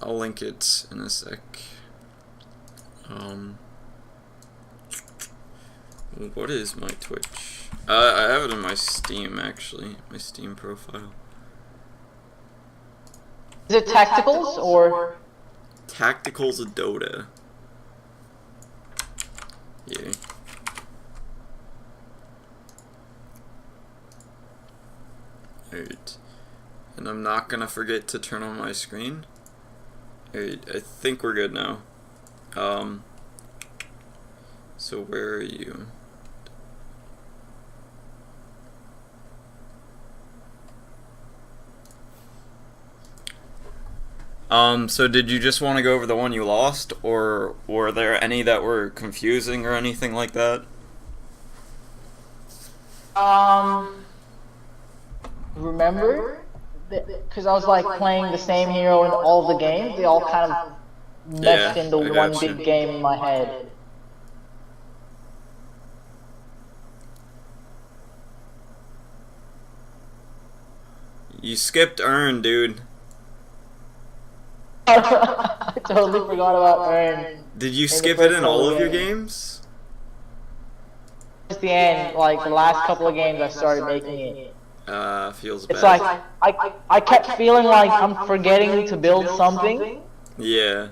I'll link it in a sec. What is my Twitch? I have it in my Steam, actually. My Steam profile. Is it Tacticals or? Tacticals of Dota. Yeah. Alright. And I'm not gonna forget to turn on my screen. Alright, I think we're good now. So where are you? So did you just want to go over the one you lost, or were there any that were confusing or anything like that? Remember? Because I was like playing the same hero in all the games, they all kind of meshed into one big game in my head. You skipped Earn, dude. I totally forgot about Earn. Did you skip it in all of your games? It's the end, like the last couple of games I started making it. Feels bad. It's like, I kept feeling like I'm forgetting to build something. Yeah.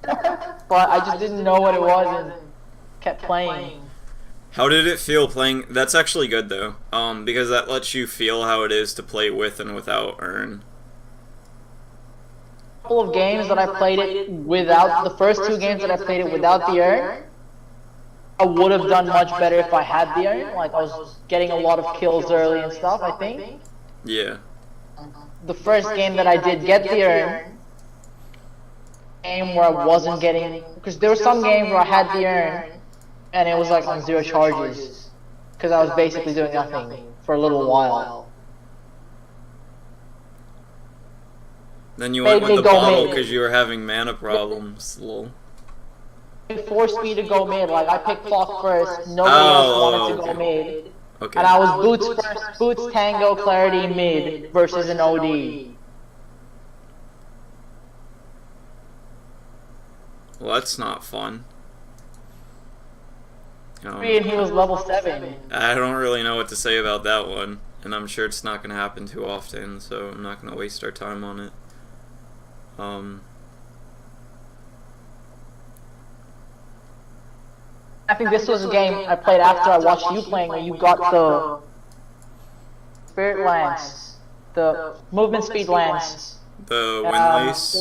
But I just didn't know what it was and kept playing. How did it feel playing? That's actually good though, because that lets you feel how it is to play with and without Earn. Couple of games that I played it without, the first two games that I played it without the Earn, I would have done much better if I had the Earn. Like I was getting a lot of kills early and stuff, I think. Yeah. The first game that I did get the Earn, game where I wasn't getting, because there were some games where I had the Earn and it was like on 0 charges, because I was basically doing nothing for a little while. Then you went with the bottle because you were having mana problems. Lol. It forced me to go mid. Like I picked Clock first. Nobody else wanted to go mid. Okay. And I was Boots first. Boots, Tango, Clarity, mid versus an OD. Well, that's not fun. And he was level 7. I don't really know what to say about that one, and I'm sure it's not going to happen too often, so I'm not going to waste our time on it. I think this was a game I played after I watched you playing, where you got the Spirit Lance, the movement speed lance. The Windlace?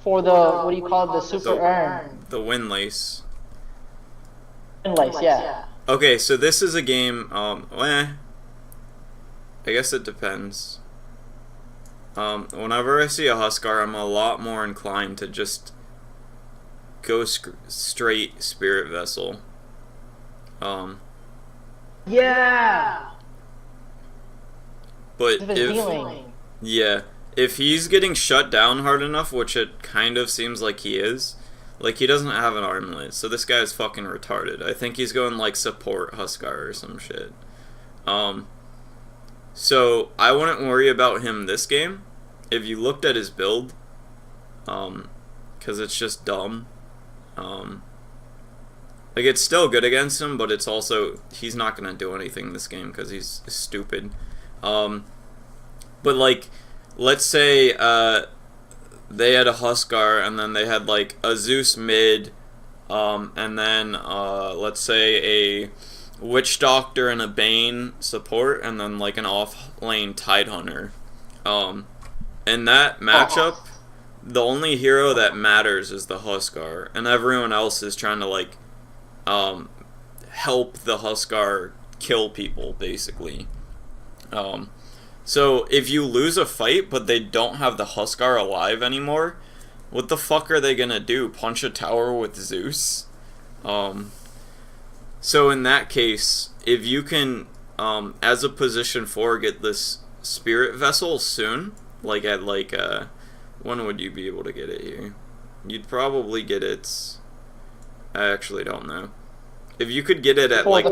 For the, what do you call it, the Super Earn. The Windlace. Windlace, yeah. Okay, so this is a game, I guess it depends. Whenever I see a Huskar, I'm a lot more inclined to just go straight Spirit Vessel. Yeah! But if he's getting shut down hard enough, which it kind of seems like he is, like he doesn't have an armlet, so this guy is fucking retarded. I think he's going like support Huskar or some shit. So I wouldn't worry about him this game if you looked at his build, because it's just dumb. Like it's still good against him, but it's also, he's not gonna do anything this game because he's stupid. But like, let's say they had a Huskar and then they had like a Zeus mid, and then let's say a Witch Doctor and a Bane support, and then like an off lane Tidehunter. In that matchup, the only hero that matters is the Huskar, and everyone else is trying to like help the Huskar kill people, basically. So if you lose a fight but they don't have the Huskar alive anymore, what the fuck are they gonna do? Punch a tower with Zeus? So in that case, if you can, as a position 4, get this Spirit Vessel soon, like at like, when would you be able to get it here? You'd probably get it, I actually don't know. If you could get it at like,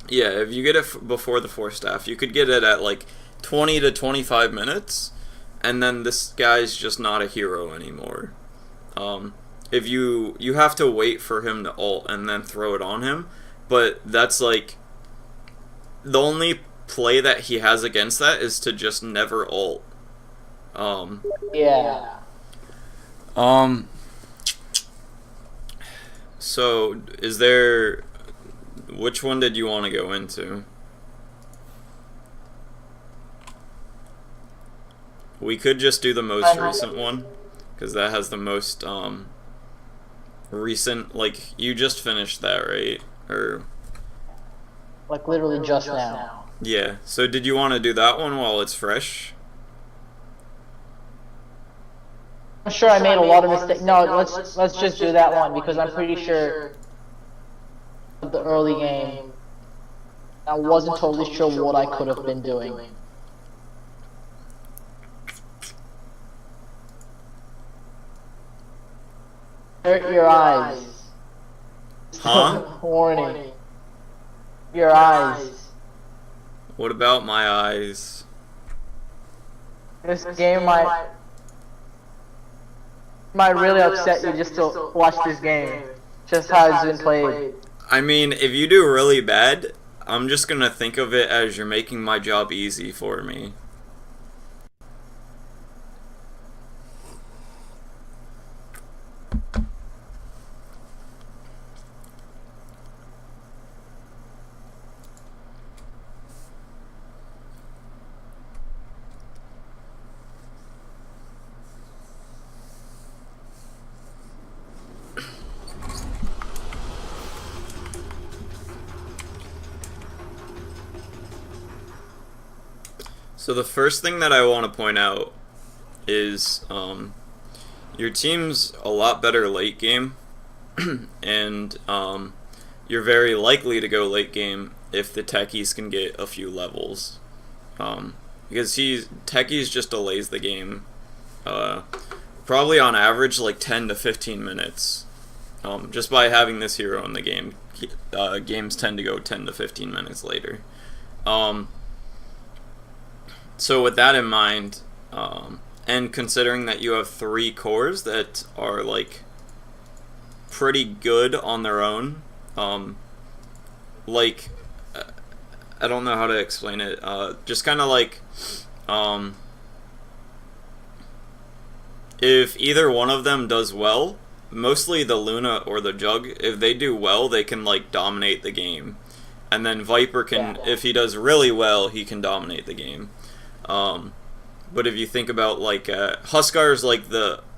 yeah, if you get it before the 4 staff, you could get it at like 20 to 25 minutes, and then this guy's just not a hero anymore. If you have to wait for him to ult and then throw it on him, but that's like the only play that he has against that is to just never ult. Yeah. So is there, which one did you want to go into? We could just do the most recent one, because that has the most recent, like, you just finished that, right? Or Like literally just now. yeah. So did you want to do that one while it's fresh? I'm sure I made a lot of mistakes. No, let's just do that one because I'm pretty sure the early game I wasn't totally sure what I could have been doing. Hurt your eyes. Huh? Warning. Your eyes. What about my eyes? This game might really upset you just to watch this game. Just how it's been played. I mean, if you do really bad, I'm just gonna think of it as you're making my job easy for me. So the first thing that I want to point out is your team's a lot better late game, and you're very likely to go late game if the techies can get a few levels, because techies just delays the game, probably on average like 10 to 15 minutes, just by having this hero in the game. Games tend to go 10 to 15 minutes later. So with that in mind, and considering that you have 3 cores that are like pretty good on their own, like I don't know how to explain it. Just kind of like if either one of them does well, mostly the Luna or the Jug, if they do well, they can like dominate the game, and then Viper can, if he does really well, he can dominate the game. But if you think about like Huskar's like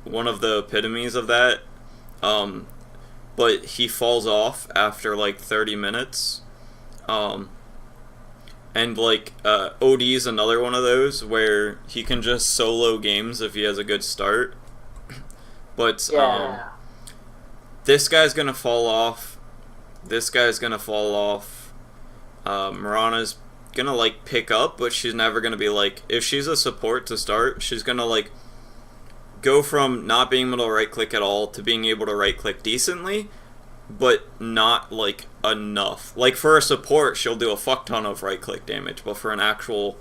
one of the epitomes of that, but he falls off after like 30 minutes, and like OD's another one of those where he can just solo games if he has a good start, but this guy's gonna fall off, this guy's gonna fall off, Mirana's gonna like pick up, but she's never gonna be like, if she's a support to start, she's gonna like go from not being able to right click at all to being able to right click decently, but not like enough. Like for a support, she'll do a fuck ton of right click damage, but for an actual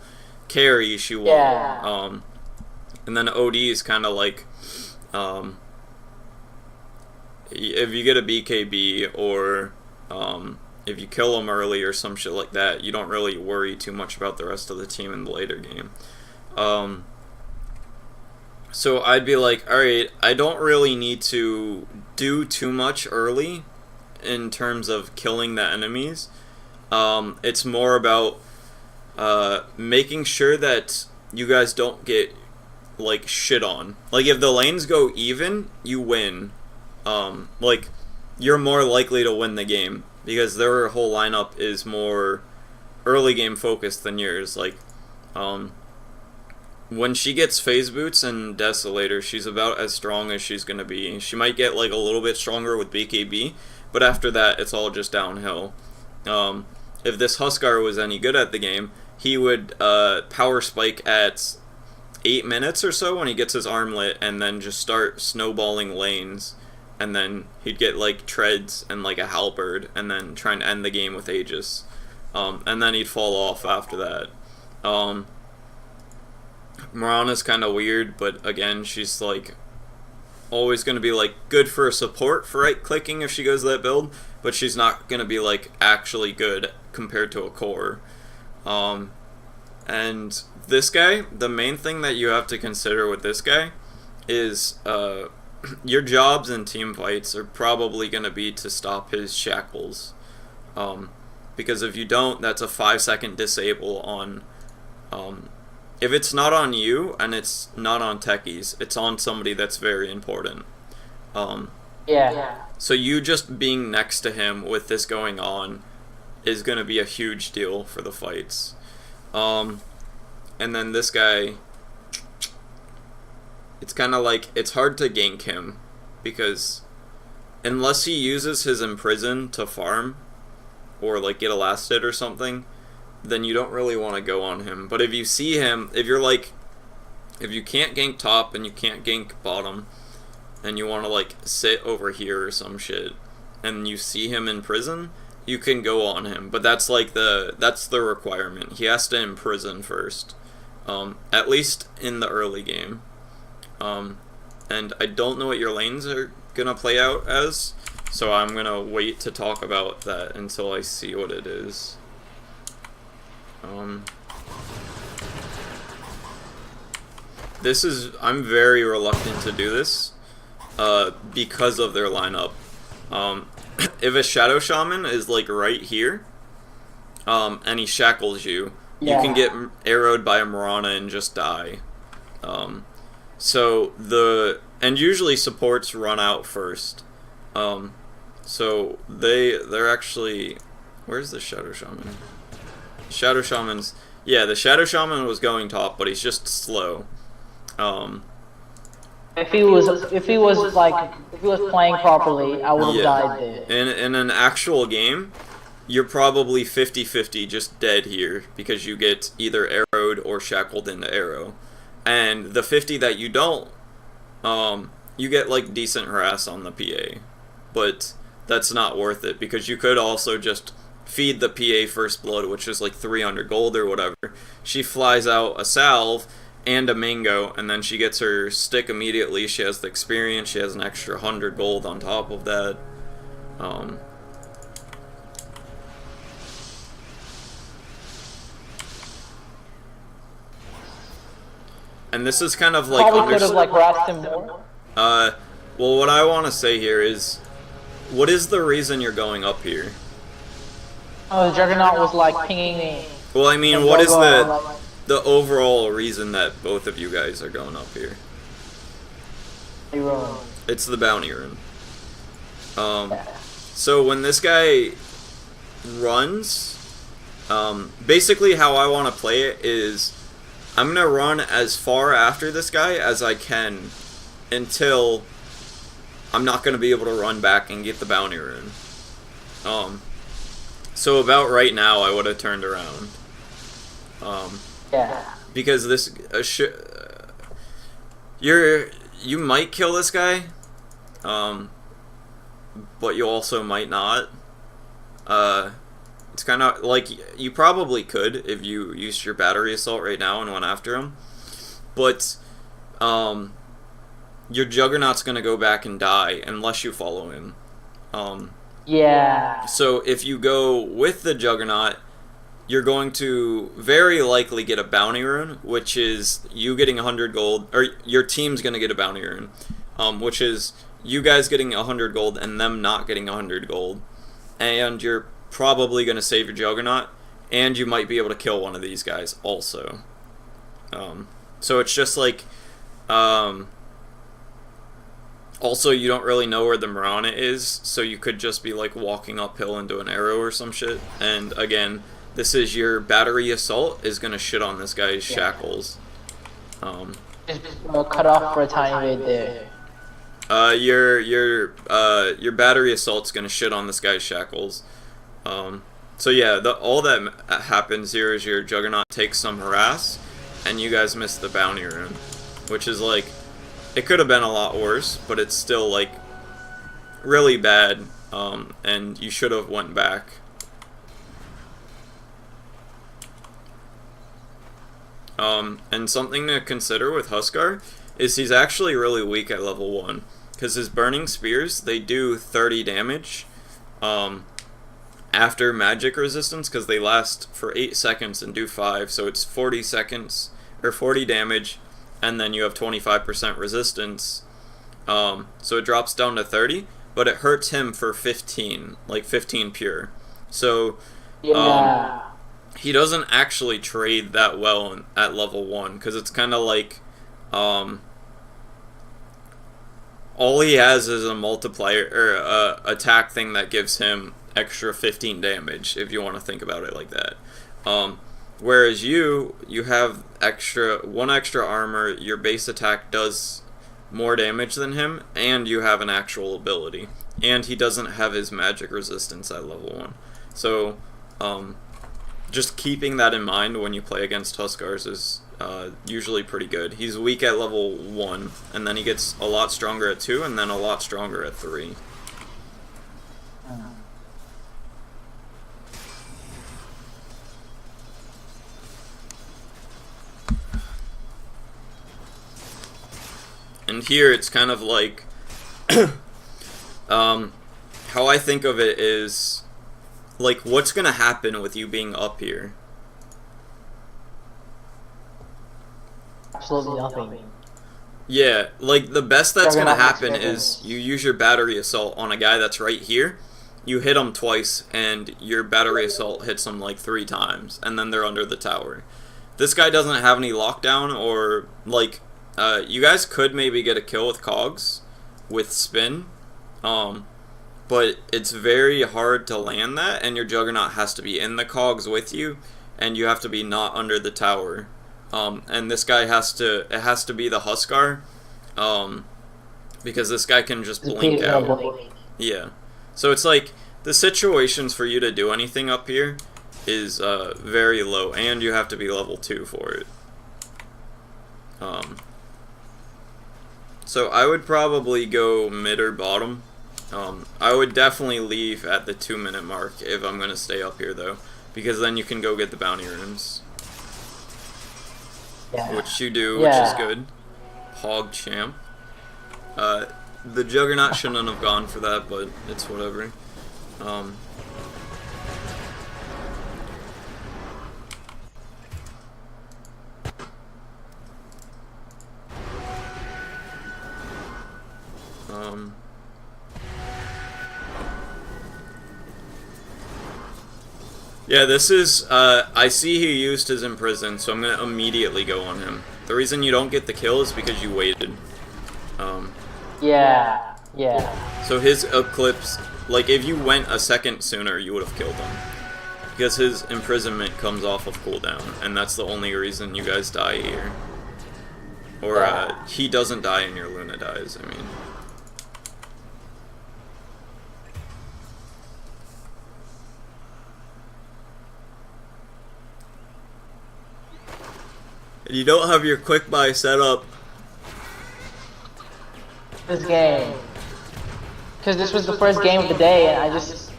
carry, she won't. And then OD is kind of like, if you get a BKB or if you kill them early or some shit like that, you don't really worry too much about the rest of the team in the later game. So I'd be like, alright, I don't really need to do too much early in terms of killing the enemies. It's more about making sure that you guys don't get like shit on. Like if the lanes go even, you win. Like you're more likely to win the game, because their whole lineup is more early game focused than yours. Like, when she gets phase boots and Desolator, she's about as strong as she's gonna be. She might get like a little bit stronger with BKB, but after that, it's all just downhill. If this Huskar was any good at the game, he would power spike at 8 minutes or so when he gets his armlet, and then just start snowballing lanes. And then he'd get like treads and like a halberd, and then try and end the game with Aegis, and then he'd fall off after that. Mirana's kind of weird, but again, she's like always going to be like good for support for right clicking if she goes that build, but she's not going to be like actually good compared to a core. And this guy, the main thing that you have to consider with this guy is your jobs in team fights are probably going to be to stop his shackles. Because if you don't, that's a 5-second disable on. If it's not on you and it's not on techies, it's on somebody that's very important. Yeah. So you just being next to him with this going on is going to be a huge deal for the fights. And then this guy, it's kind of like, it's hard to gank him because unless he uses his imprison to farm or like get a last hit or something, then you don't really want to go on him. But if you see him, if you're like, if you can't gank top and you can't gank bottom and you want to like sit over here or some shit and you see him in prison, you can go on him. But that's like that's the requirement. He has to imprison first. At least in the early game. And I don't know what your lanes are gonna play out as, so I'm gonna wait to talk about that until I see what it is. This is, I'm very reluctant to do this, because of their lineup. If a Shadow Shaman is like right here, and he shackles you, you can get arrowed by a Mirana and just die. And usually supports run out first. So they're actually, where's the Shadow Shaman? Shadow Shaman's, yeah, the Shadow Shaman was going top, but he's just slow. If he was playing properly, I would have died there. In an actual game, you're probably 50-50 just dead here because you get either arrowed or shackled into arrow. And the 50 that you don't, you get like decent harass on the PA. But that's not worth it because you could also just feed the PA first blood, which is like 300 gold or whatever. She flies out a salve and a mango, and then she gets her stick immediately. She has the experience, she has an extra 100 gold on top of that. And this is kind of like probably could have like harassed him more. Well, what I want to say here is, what is the reason you're going up here? Oh, the Juggernaut was like pinging me. Well, I mean, what is the overall reason that both of you guys are going up here? It's the bounty rune. So when this guy runs, basically how I want to play it is, I'm going to run as far after this guy as I can until I'm not going to be able to run back and get the bounty rune. So about right now, I would have turned around. Because this, you might kill this guy, but you also might not. It's kind of like, you probably could if you used your battery assault right now and went after him, but your Juggernaut's gonna go back and die unless you follow him. So if you go with the Juggernaut, you're going to very likely get a bounty rune, which is you getting 100 gold, or your team's gonna get a bounty rune, which is you guys getting 100 gold and them not getting 100 gold, and you're probably gonna save your Juggernaut, and you might be able to kill one of these guys also. So it's just like, also, you don't really know where the Mirana is, so you could just be like walking uphill into an arrow or some shit. And again, this is your battery assault is gonna shit on this guy's shackles. Just cut off for a tiny bit there. Your battery assault's gonna shit on this guy's shackles. So yeah, all that happens here is your Juggernaut takes some harass, and you guys miss the bounty rune, which is like, it could have been a lot worse, but it's still like really bad, and you should have went back. And something to consider with Huskar is he's actually really weak at level 1. Because his Burning Spears, they do 30 damage after magic resistance, because they last for 8 seconds and do 5, so it's 40 seconds, or 40 damage, and then you have 25% resistance. So it drops down to 30, but it hurts him for 15, like 15 pure. So he doesn't actually trade that well at level 1, because it's kind of like all he has is a multiplier, or a attack thing that gives him extra 15 damage, if you want to think about it like that. Whereas you have one extra armor, your base attack does more damage than him, and you have an actual ability. And he doesn't have his magic resistance at level 1. So, just keeping that in mind when you play against Huskars is usually pretty good. He's weak at level 1, and then he gets a lot stronger at 2, and then a lot stronger at 3. And here it's kind of like, how I think of it is, like, what's gonna happen with you being up here? Absolutely nothing. Yeah, like, the best that's gonna happen is you use your battery assault on a guy that's right here, you hit him twice, and your battery assault hits him like 3 times, and then they're under the tower. This guy doesn't have any lockdown, or, like, you guys could maybe get a kill with cogs, with spin, but it's very hard to land that, and your Juggernaut has to be in the cogs with you, and you have to be not under the tower. And this guy it has to be the Huskar, because this guy can just blink out. Yeah. So it's like, the situations for you to do anything up here is very low, and you have to be level 2 for it. So I would probably go mid or bottom. I would definitely leave at the 2-minute mark if I'm going to stay up here, though, because then you can go get the bounty rooms. Yeah. Which you do, which is good. Hog champ. The Juggernaut shouldn't have gone for that, but it's whatever. Yeah, this is, I see he used his Imprison, so I'm going to immediately go on him. The reason you don't get the kill is because you waited. Yeah. So his Eclipse, like, if you went a second sooner, you would have killed him. Because his Imprisonment comes off of cooldown, and that's the only reason you guys die here. Or, he doesn't die and your Luna dies, I mean. You don't have your quick buy set up. This game. Because this was the first game of the day, and I just...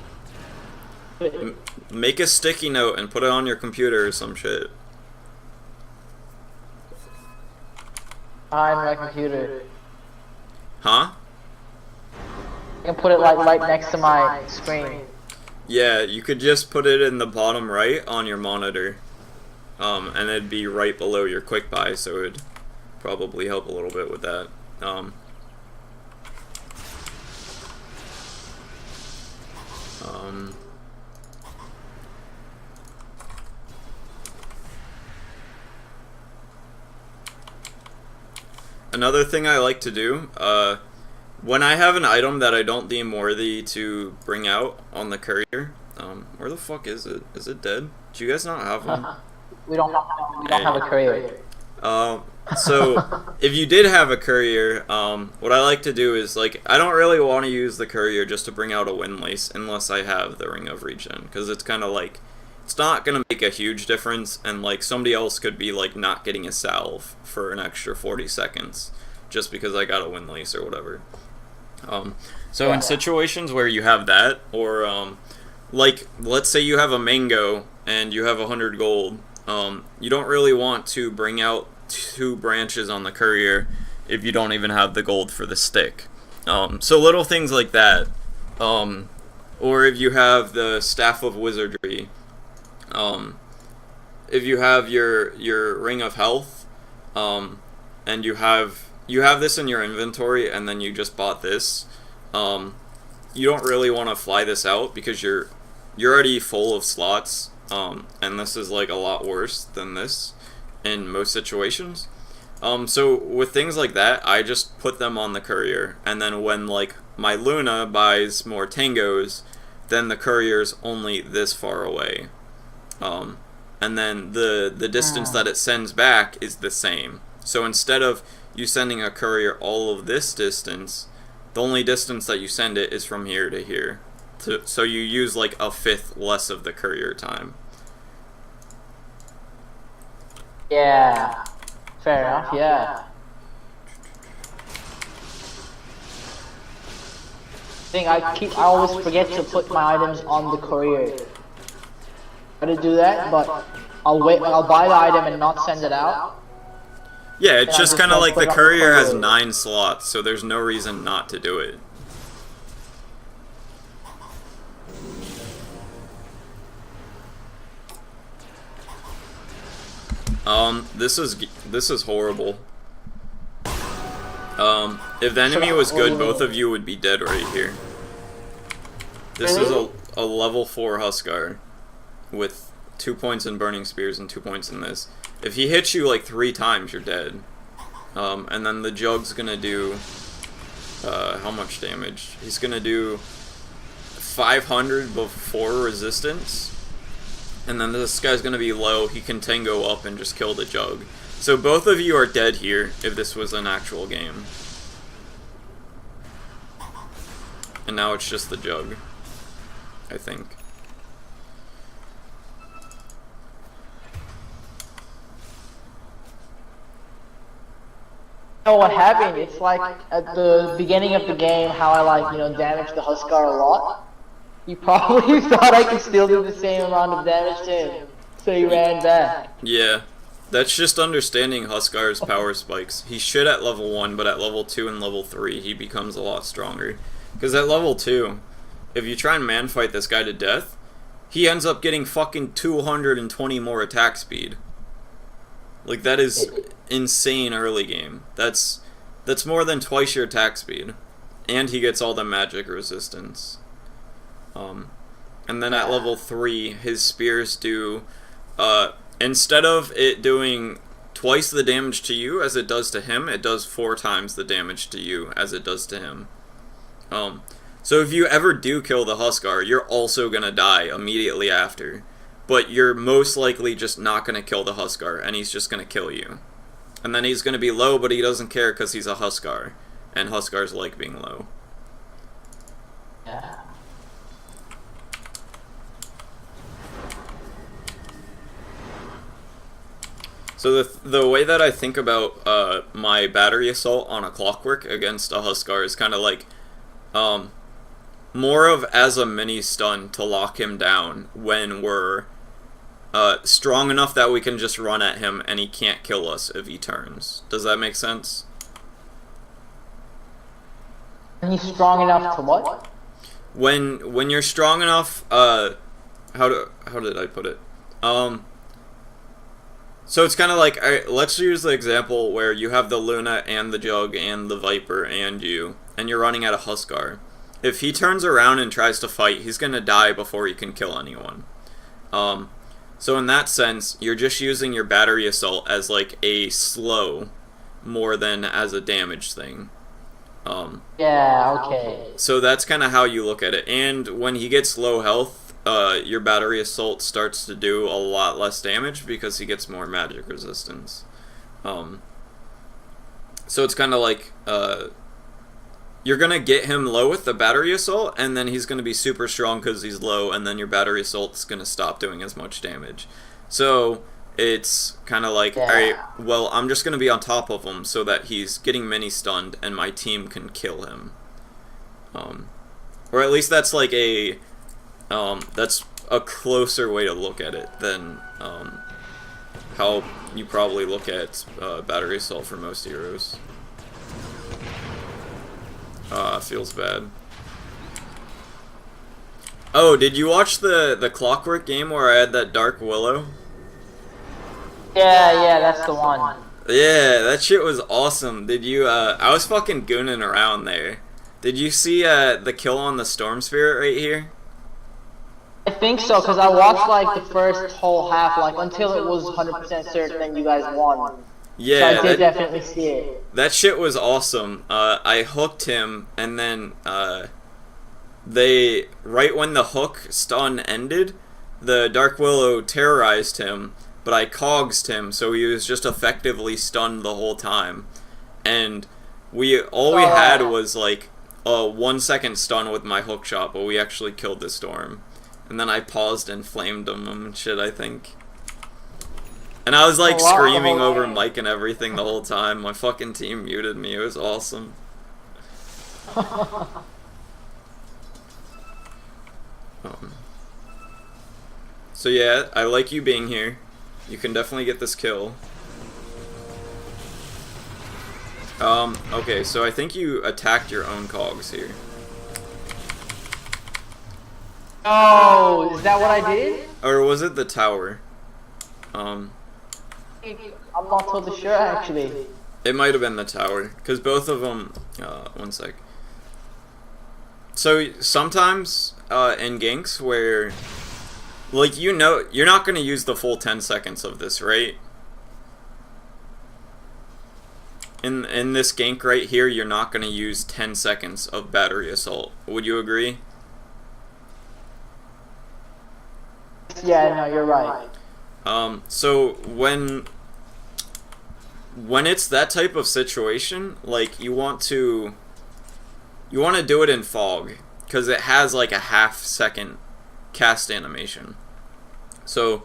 Make a sticky note and put it on your computer or some shit. On my computer. Huh? I can put it like right next to my screen. Yeah, you could just put it in the bottom right on your monitor. And it'd be right below your quick buy, so it'd probably help a little bit with that. Another thing I like to do, when I have an item that I don't deem worthy to bring out on the courier, where the fuck is it? Is it dead? Do you guys not have one? We don't have a courier. So, if you did have a courier, what I like to do is, like, I don't really want to use the courier just to bring out a windlace unless I have the Ring of Regen, because it's kind of like, it's not going to make a huge difference, and, like, somebody else could be, like, not getting a salve for an extra 40 seconds just because I got a windlace or whatever. So in situations where you have that, or, like, let's say you have a mango and you have 100 gold, You don't really want to bring out 2 branches on the courier if you don't even have the gold for the stick. So little things like that. Or if you have the Staff of Wizardry, if you have your Ring of Health, and you have this in your inventory, and then you just bought this, you don't really want to fly this out because you're already full of slots, and this is like a lot worse than this in most situations. So with things like that, I just put them on the courier, and then when like my Luna buys more tangos, then the courier's only this far away. And then the distance that it sends back is the same. So instead of you sending a courier all of this distance, the only distance that you send it is from here to here. So you use like a fifth less of the courier time. Yeah. Fair enough, yeah. I always forget to put my items on the courier. I to do that, but I'll buy the item and not send it out. Yeah, it's just kind of like the courier has 9 slots, so there's no reason not to do it. This is horrible. If the enemy was good, both of you would be dead right here. This is a level 4 Huskar with 2 points in Burning Spears and 2 points in this. If he hits you like 3 times, you're dead. And then the Jug's gonna do how much damage? He's gonna do 500 before resistance. And then this guy's gonna be low. He can tango up and just kill the Jug. So both of you are dead here if this was an actual game. And now it's just the Jug, I think. You know what happened? It's like at the beginning of the game how I damaged the Huskar a lot. He probably thought I could still do the same amount of damage to him, so he ran back. Yeah, that's just understanding Huskar's power spikes. He's shit at level 1, but at level 2 and level 3 he becomes a lot stronger. Because at level 2, if you try and man-fight this guy to death, he ends up getting fucking 220 more attack speed. Like, that is insane early game. That's more than twice your attack speed. And he gets all the magic resistance. And then at level 3, his spears do, instead of it doing twice the damage to you as it does to him, it does 4 times the damage to you as it does to him. So if you ever do kill the Huskar, you're also gonna die immediately after. But you're most likely just not gonna kill the Huskar, and he's just gonna kill you. And then he's gonna be low, but he doesn't care because he's a Huskar. And Huskars like being low. Yeah. So the way that I think about my battery assault on a Clockwerk against a Huskar is kind of like more of as a mini stun to lock him down when we're strong enough that we can just run at him and he can't kill us if he turns. Does that make sense? And he's strong enough to what? When you're strong enough, how did I put it? So it's kind of like, alright, let's use the example where you have the Luna and the Jug and the Viper and you're running at a Huskar. If he turns around and tries to fight, he's gonna die before he can kill anyone. So in that sense, you're just using your battery assault as like a slow more than as a damage thing. Yeah, okay. So that's kind of how you look at it. And when he gets low health, your battery assault starts to do a lot less damage because he gets more magic resistance. So it's kind of like you're gonna get him low with the battery assault, and then he's gonna be super strong because he's low, and then your battery assault's gonna stop doing as much damage. So it's kind of like, alright, well, I'm just gonna be on top of him so that he's getting mini stunned, and my team can kill him. Or at least that's like that's a closer way to look at it than how you probably look at battery assault for most heroes. Feels bad. Oh, did you watch the Clockwerk game where I had that Dark Willow? Yeah, that's the one. Yeah, that shit was awesome. Did you, I was fucking gooning around there. Did you see, the kill on the Storm Spirit right here? I think so, because I watched like the first whole half, like until it was 100% certain that you guys won. Yeah, so I did definitely see it. That shit was awesome. I hooked him, and then, right when the hook stun ended, the Dark Willow terrorized him, but I cogsed him, so he was just effectively stunned the whole time. And all we had was like a 1 second stun with my hook shot, but we actually killed the Storm. And then I paused and flamed him and shit, I think. And I was like screaming over Mike and everything the whole time. My fucking team muted me. It was awesome. So yeah, I like you being here. You can definitely get this kill. Okay, so I think you attacked your own cogs here. Oh, is that what I did? Or was it the tower? I'm not totally sure, actually. It might have been the tower, because both of them... one sec. So, sometimes, in ganks where... Like, you know, you're not going to use the full 10 seconds of this, right? In this gank right here, you're not going to use 10 seconds of battery assault. Would you agree? Yeah, no, you're right. So when it's that type of situation, like, you want to do it in fog, because it has like a half-second cast animation. So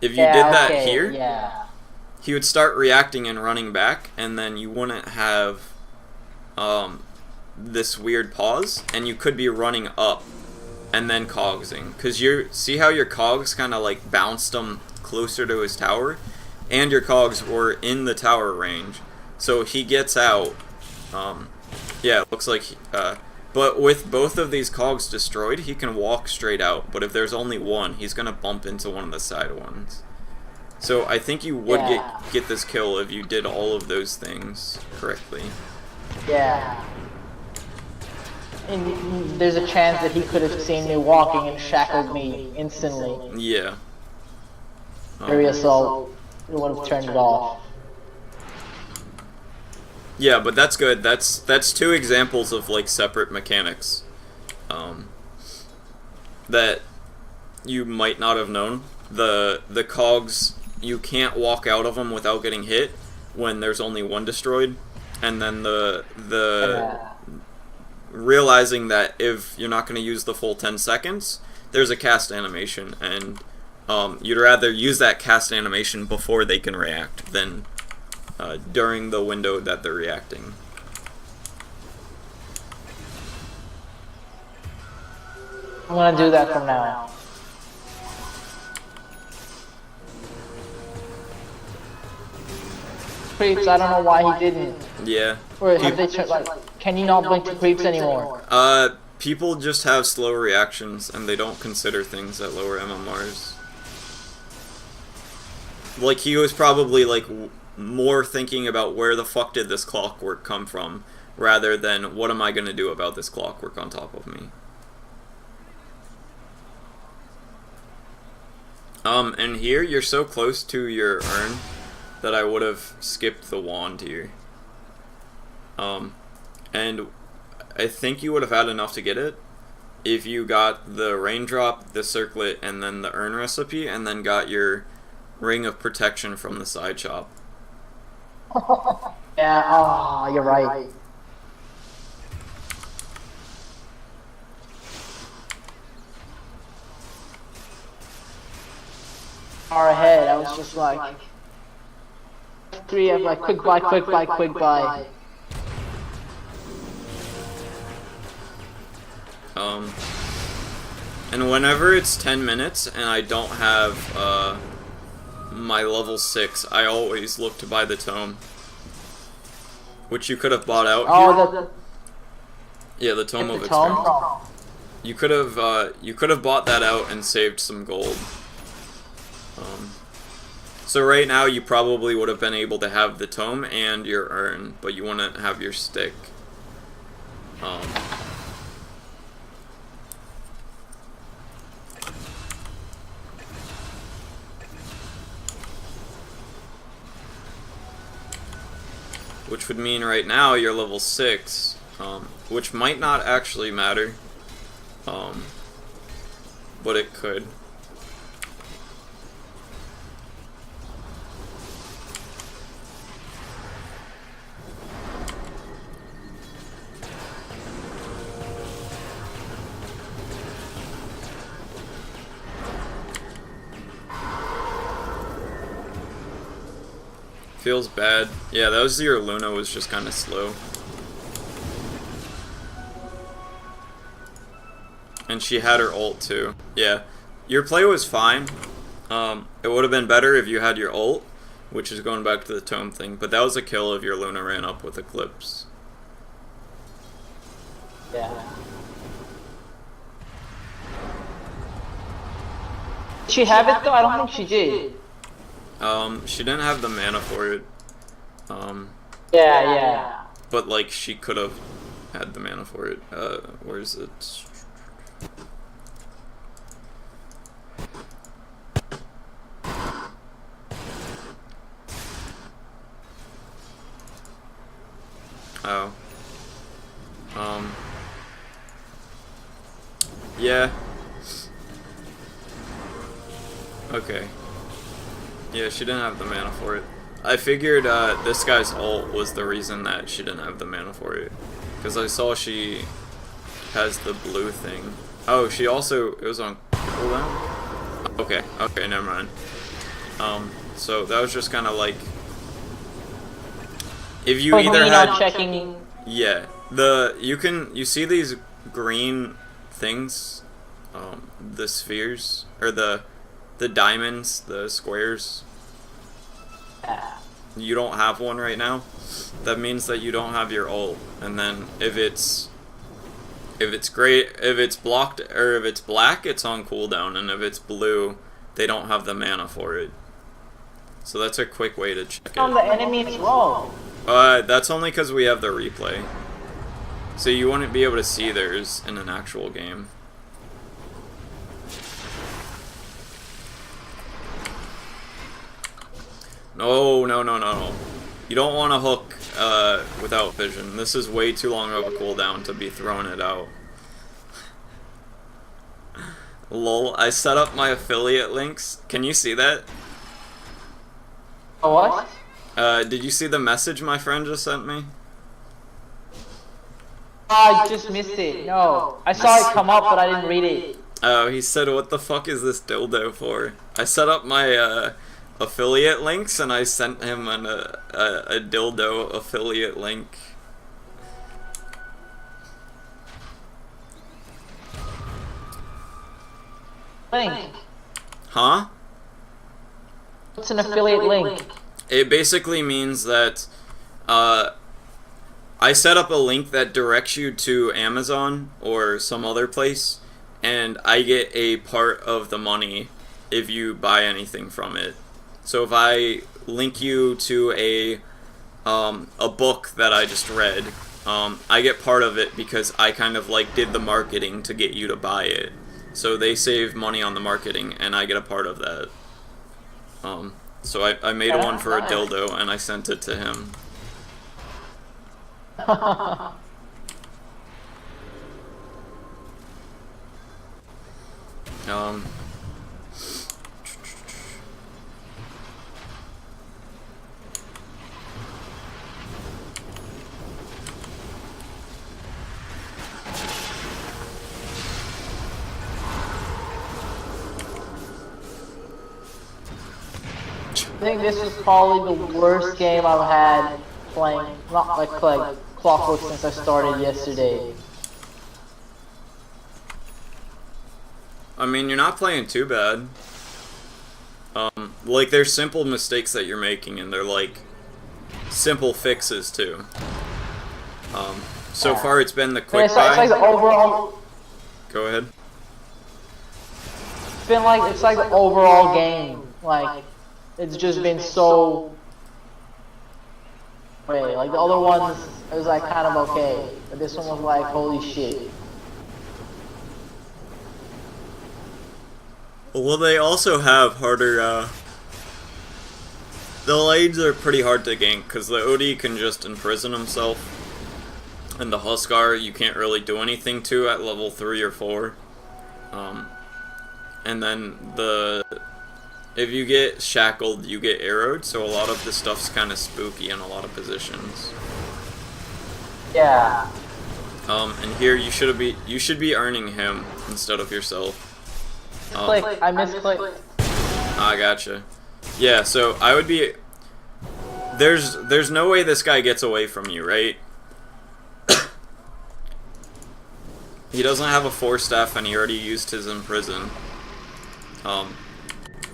if you did that here, he would start reacting and running back, and then you wouldn't have this weird pause, and you could be running up and then cogsing, because see how your cogs kind of like bounced him closer to his tower, and your cogs were in the tower range, so he gets out. Yeah, it looks like but with both of these cogs destroyed, he can walk straight out, but if there's only one, he's gonna bump into one of the side ones. So I think you would get this kill if you did all of those things correctly. Yeah. And there's a chance that he could have seen me walking and shackled me instantly. Yeah. Battery assault, it would have turned it off. Yeah, but that's good. That's two examples of like separate mechanics that you might not have known. The cogs, you can't walk out of them without getting hit when there's only one destroyed, and then the realizing that if you're not going to use the full 10 seconds, there's a cast animation, and you'd rather use that cast animation before they can react than during the window that they're reacting. I'm gonna do that from now. Creeps, I don't know why he didn't. Yeah. Or have they like, can you not blink to creeps anymore? People just have slow reactions, and they don't consider things at lower MMRs. Like, he was probably, like, more thinking about where the fuck did this clockwork come from, rather than what am I gonna do about this clockwork on top of me. And here, you're so close to your urn that I would have skipped the wand here. And I think you would have had enough to get it if you got the raindrop, the circlet, and then the urn recipe, and then got your ring of protection from the side shop. Yeah, oh, you're right. Far ahead, I was just like 3 of like quick buy, quick buy, quick buy. And whenever it's 10 minutes and I don't have my level 6, I always look to buy the tome. Which you could have bought out here. Yeah, the Tome of Experience. You could have bought that out and saved some gold. So right now you probably would have been able to have the tome and your urn, but you want to have your stick. Which would mean right now you're level 6, which might not actually matter, but it could. Feels bad. Yeah, that was your Luna was just kind of slow. And she had her ult too. Yeah, your play was fine. It would have been better if you had your ult, which is going back to the tome thing. But that was a kill if your Luna ran up with Eclipse. Yeah. Did she have it though? I don't think she did. She didn't have the mana for it. Yeah. But like she could have had the mana for it. Where's it? Oh. Yeah. Okay. Yeah, she didn't have the mana for it. I figured this guy's ult was the reason that she didn't have the mana for it. Because I saw she has the blue thing. Oh, she also, it was on cooldown? Okay, never mind. So that was just kind of like, if you either had... checking... Yeah, you see these green things, the spheres, or the diamonds, the squares. You don't have one right now. That means that you don't have your ult. And then if it's blocked, or if it's black, it's on cooldown, and if it's blue, they don't have the mana for it. So that's a quick way to check it. On the enemy as well. That's only because we have the replay. So you wouldn't be able to see theirs in an actual game. No. You don't want to hook without vision. This is way too long of a cooldown to be throwing it out. Lol, I set up my affiliate links. Can you see that? What? Did you see the message my friend just sent me? I just missed it. No. I saw it come up, but I didn't read it. Oh, he said, what the fuck is this dildo for? I set up my, affiliate links, and I sent him a dildo affiliate link. Link. Huh? What's an affiliate link? It basically means that I set up a link that directs you to Amazon or some other place, and I get a part of the money if you buy anything from it. So if I link you to a book that I just read, I get part of it because I kind of like did the marketing to get you to buy it. So they save money on the marketing, and I get a part of that. So I made one for a dildo, and I sent it to him. I think this is probably the worst game I've had playing, not like Clockwerk since I started yesterday. I mean, you're not playing too bad. Like, there's simple mistakes that you're making, and they're, like, simple fixes, too. So far, it's been the quick It's like the overall. Go ahead. It's like the overall game. Like, it's just been so. Wait, like the other ones, it was like kind of okay, but this one was like, holy shit. Well, they also have harder, the lanes are pretty hard to gank, because the OD can just imprison himself, and the Huskar you can't really do anything to at level 3 or 4. And then if you get shackled, you get arrowed, so a lot of the stuff's kind of spooky in a lot of positions. Yeah. And here you should be earning him instead of yourself. I misclicked. I gotcha. Yeah, so I would be. There's no way this guy gets away from you, right? He doesn't have a 4-staff, and he already used his imprison.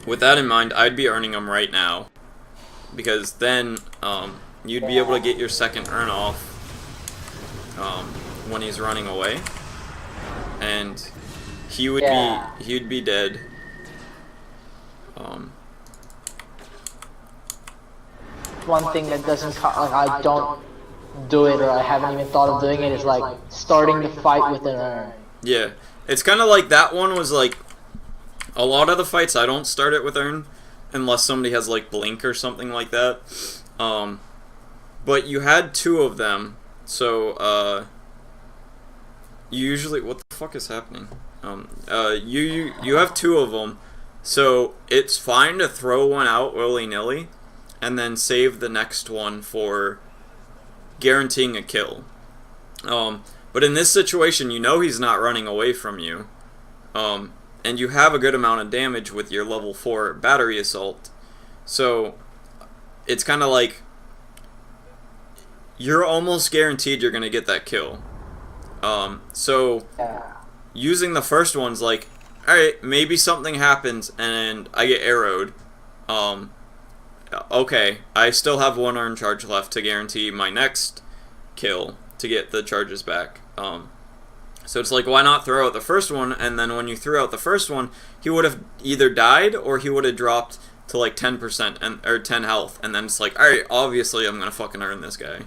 With that in mind, I'd be earning him right now, because then you'd be able to get your second earn off when he's running away, and he'd be dead. One thing that doesn't like I don't do it, or I haven't even thought of doing it, is like starting the fight with an urn. Yeah, it's kind of like that one was like. A lot of the fights I don't start it with Earn, unless somebody has like Blink or something like that. But you had 2 of them, so you usually what the fuck is happening? You have 2 of them, so it's fine to throw one out willy-nilly, and then save the next one for guaranteeing a kill. But in this situation, you know he's not running away from you. And you have a good amount of damage with your level 4 battery assault. So it's kind of like you're almost guaranteed you're going to get that kill. So using the first one's like, alright, maybe something happens and I get arrowed. Okay, I still have 1 earn charge left to guarantee my next kill to get the charges back. So it's like, why not throw out the first one, and then when you threw out the first one, he would have either died or he would have dropped to like 10% or 10 health, and then it's like, alright, obviously I'm gonna fucking earn this guy.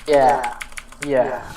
Yeah. Yeah.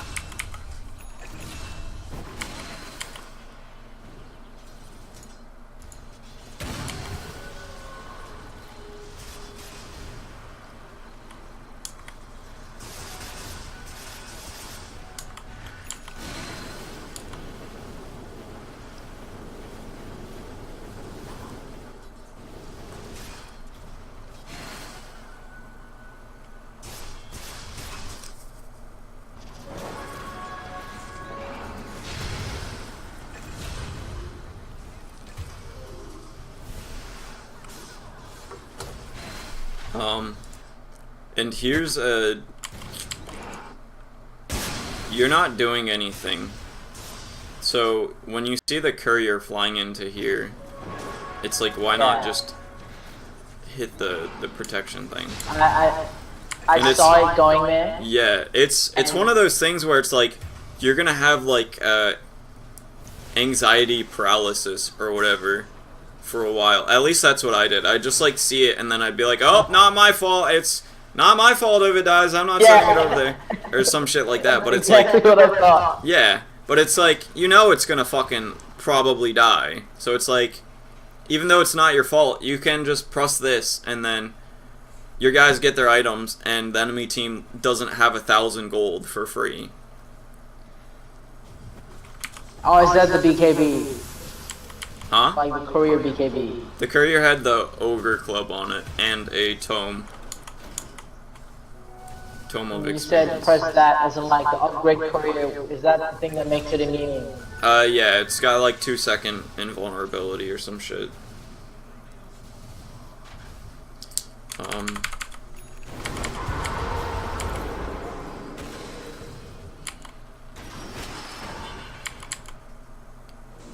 And here's you're not doing anything. So when you see the courier flying into here, it's like, why not just hit the protection thing? I saw it going there. Yeah, it's one of those things where it's like you're gonna have like anxiety paralysis or whatever for a while. At least that's what I did. I just like see it and then I'd be like, oh, not my fault. It's not my fault if it dies. I'm not sending it over there or some shit like that. But it's exactly like, what I thought. Yeah, but it's like, you know, it's gonna fucking probably die. So it's like, even though it's not your fault, you can just press this and then your guys get their items and the enemy team doesn't have 1,000 gold for free. Oh, is that the BKB? Huh? Like the courier BKB. The courier had the ogre club on it and a tome. Tome of You experience. said press that as in like the upgrade courier. Is that the thing that makes it immune? Yeah, it's got like 2-second invulnerability or some shit.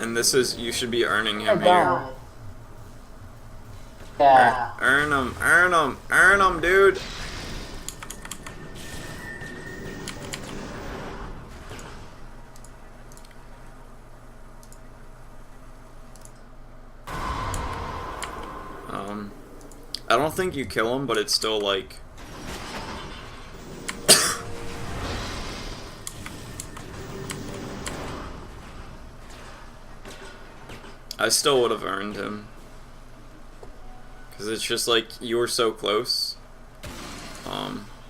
And this is, you should be earning him here. Yeah. Earn them, earn them, earn them, dude. I don't think you kill him, but it's still like... I still would have earned him. Because it's just like, you were so close.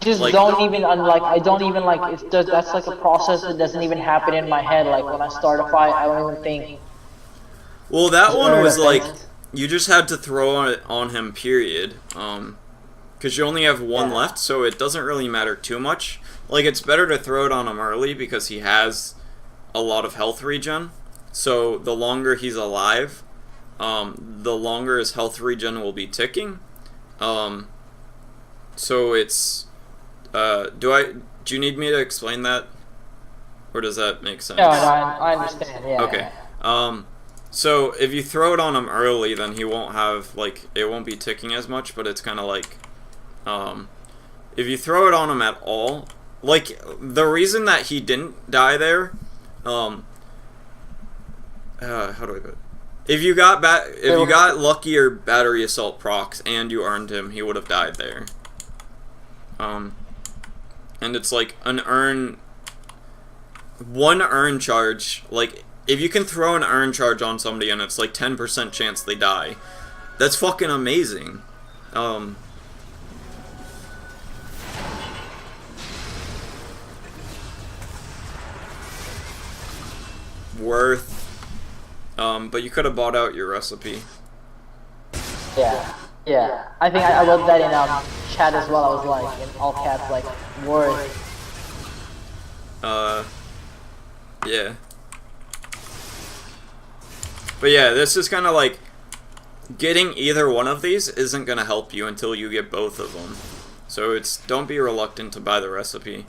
Just like, don't even, unlike, I don't even, like, it's just, that's like a process that doesn't even happen in my head. Like, when I start a fight, I don't even think. well, that one was like, you just had to throw it on him, period. Because you only have one left, so it doesn't really matter too much. Like, it's better to throw it on him early because he has a lot of health regen. So the longer he's alive, the longer his health regen will be ticking. So it's... do you need me to explain that? Or does that make sense? Yeah, I understand, yeah. Okay. So if you throw it on him early, then he won't have, like, it won't be ticking as much, but it's kind of like... if you throw it on him at all, like, the reason that he didn't die there, how do I put it? If you got lucky or battery assault procs and you earned him, he would have died there. And it's like one earn charge, like, if you can throw an earn charge on somebody and it's like 10% chance they die, that's fucking amazing. Worth. But you could have bought out your recipe. Yeah, yeah. I think I wrote that in chat as well. I was like, in all caps, like, worth. Yeah. But yeah, this is kind of like, getting either one of these isn't going to help you until you get both of them. So it's, don't be reluctant to buy the recipe.